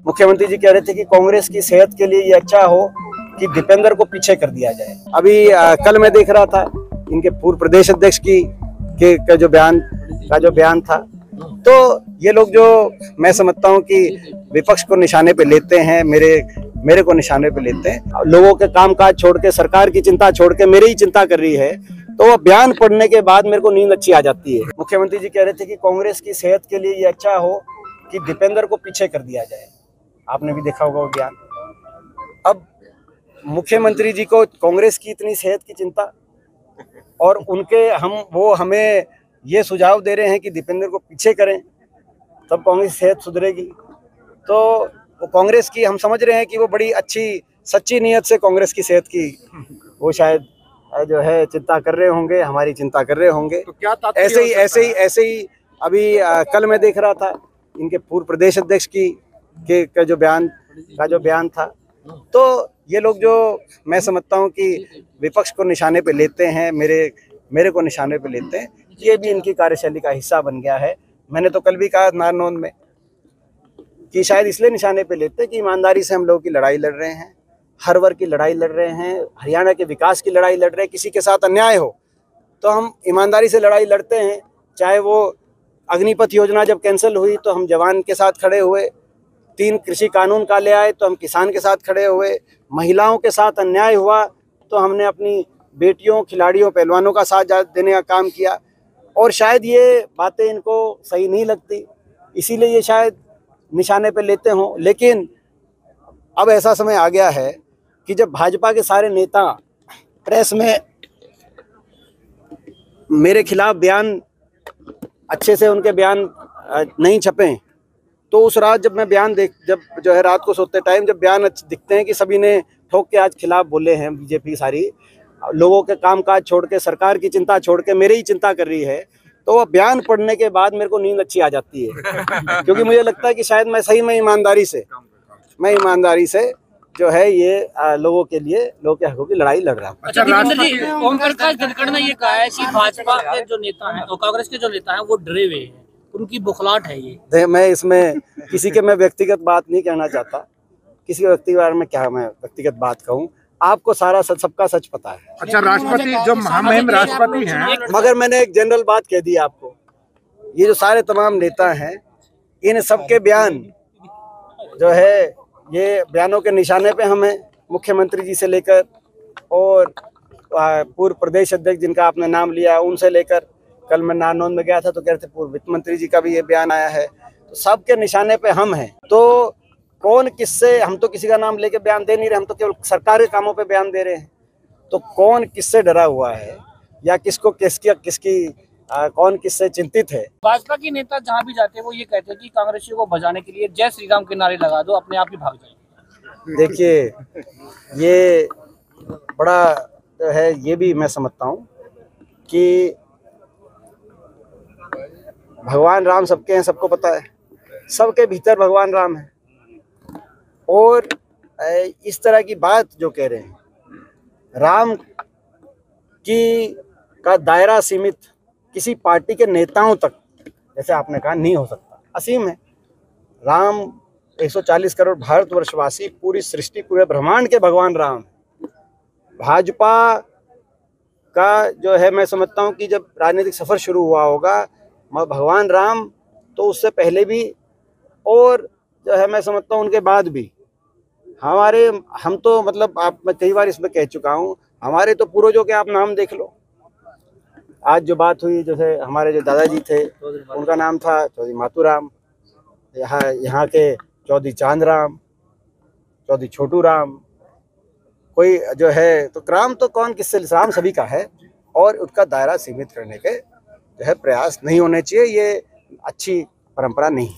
मुख्यमंत्री जी कह रहे थे कि कांग्रेस की सेहत के लिए ये अच्छा हो कि दीपेंद्र को पीछे कर दिया जाए। अभी कल मैं देख रहा था इनके पूर्व प्रदेश अध्यक्ष का जो बयान था, तो ये लोग जो मैं समझता हूँ कि विपक्ष को निशाने पे लेते हैं, मेरे को निशाने पे लेते हैं। लोगों के कामकाज छोड़ के, सरकार की चिंता छोड़ के मेरी ही चिंता कर रही है, तो वो बयान पढ़ने के बाद मेरे को नींद अच्छी आ जाती है। मुख्यमंत्री जी कह रहे थे कि कांग्रेस की सेहत के लिए ये अच्छा हो कि दीपेंद्र को पीछे कर दिया जाए। आपने भी देखा होगा वो बयान। अब मुख्यमंत्री जी को कांग्रेस की इतनी सेहत की चिंता, और वो हमें ये सुझाव दे रहे हैं कि दीपेंद्र को पीछे करें तब कांग्रेस की सेहत सुधरेगी। तो वो कांग्रेस की हम समझ रहे हैं कि वो बड़ी अच्छी सच्ची नीयत से कांग्रेस की सेहत की वो शायद जो है चिंता कर रहे होंगे, हमारी चिंता कर रहे होंगे। तो क्या ऐसे ही अभी कल मैं देख रहा था इनके पूर्व प्रदेश अध्यक्ष का जो बयान था, तो ये लोग जो मैं समझता हूँ कि विपक्ष को निशाने पे लेते हैं, मेरे को निशाने पे लेते हैं, ये भी इनकी कार्यशैली का हिस्सा बन गया है। मैंने तो कल भी कहा नारनौंद में कि शायद इसलिए निशाने पे लेते हैं कि ईमानदारी से हम लोग की लड़ाई लड़ रहे हैं, हर वर्ग की लड़ाई लड़ रहे हैं, हरियाणा के विकास की लड़ाई लड़ रहे हैं। किसी के साथ अन्याय हो तो हम ईमानदारी से लड़ाई लड़ते हैं। चाहे वो अग्निपथ योजना जब कैंसिल हुई तो हम जवान के साथ खड़े हुए, 3 कृषि कानून का ले आए तो हम किसान के साथ खड़े हुए, महिलाओं के साथ अन्याय हुआ तो हमने अपनी बेटियों, खिलाड़ियों, पहलवानों का साथ देने का काम किया। और शायद ये बातें इनको सही नहीं लगती, इसीलिए ये शायद निशाने पे लेते हों। लेकिन अब ऐसा समय आ गया है कि जब भाजपा के सारे नेता प्रेस में मेरे खिलाफ बयान, अच्छे से उनके बयान नहीं छपे, तो उस रात जब मैं बयान जब जो है रात को सोते टाइम जब बयान दिखते हैं कि सभी ने ठोक के आज खिलाफ बोले हैं, बीजेपी सारी लोगों के कामकाज छोड़ के, सरकार की चिंता छोड़ के मेरी ही चिंता कर रही है, तो वह बयान पढ़ने के बाद मेरे को नींद अच्छी आ जाती है। क्योंकि मुझे लगता है कि शायद मैं सही में ईमानदारी से जो है ये लोगों के हकों की लड़ाई लड़ रहा हूँ। अच्छा दीपेंद्र जी, ओम प्रकाश धनखड़ ने ये कहा है कि भाजपा के जो नेता हैं और कांग्रेस के जो नेता हैं वो डरे हुए हैं, उनकी बुखलाहट है ये। मैं इसमें किसी के मैं व्यक्तिगत बात नहीं कहना चाहता, किसी व्यक्ति के बारे में क्या मैं व्यक्तिगत बात कहूँ। आपको सारा सबका सच पता है। अच्छा, राष्ट्रपति जो महामहिम राष्ट्रपति हैं, मगर मैंने एक जनरल बात कह दी आपको, ये जो सारे तमाम नेता हैं, इन सबके बयान जो है ये बयानों के निशाने पे हमें मुख्यमंत्री जी से लेकर और पूर्व प्रदेश अध्यक्ष जिनका आपने नाम लिया उनसे लेकर, कल मैं नारनौंद में गया था तो कह रहे थे पूर्व वित्त मंत्री जी का भी ये बयान आया है, तो सबके निशाने पे हम हैं। तो कौन किससे, हम तो किसी का नाम लेके बयान दे नहीं रहे, हम तो केवल सरकारी कामों पे बयान दे रहे हैं। तो कौन किससे डरा हुआ है या कौन किससे चिंतित है? भाजपा के नेता जहां भी जाते हैं वो ये कहते हैं कि कांग्रेसियों को बचाने के लिए जय श्री राम के नारे लगा दो, अपने आप ही भाग जाए। देखिए, ये बड़ा जो है, ये भी मैं समझता हूँ कि भगवान राम सबके हैं, सबको पता है, सबके भीतर भगवान राम है। और इस तरह की बात जो कह रहे हैं, राम का दायरा सीमित किसी पार्टी के नेताओं तक, जैसे आपने कहा, नहीं हो सकता, असीम है। राम 140 करोड़ भारतवर्षवासी, पूरी सृष्टि, पूरे ब्रह्मांड के भगवान राम। भाजपा का जो है मैं समझता हूँ कि जब राजनीतिक सफर शुरू हुआ होगा, भगवान राम तो उससे पहले भी, और जो है मैं समझता हूँ उनके बाद भी हम तो मतलब मैं कई बार इसमें कह चुका हूँ, हमारे तो पूर्वजों के आप नाम देख लो। आज जो बात हुई, जैसे हमारे जो दादाजी थे उनका नाम था चौधरी मातूराम, यहाँ के चौधरी चांदराम, चौधरी छोटू राम, कोई जो है, तो राम तो कौन किससे, राम सभी का है। और उसका दायरा सीमित करने के जो है प्रयास नहीं होने चाहिए, ये अच्छी परंपरा नहीं।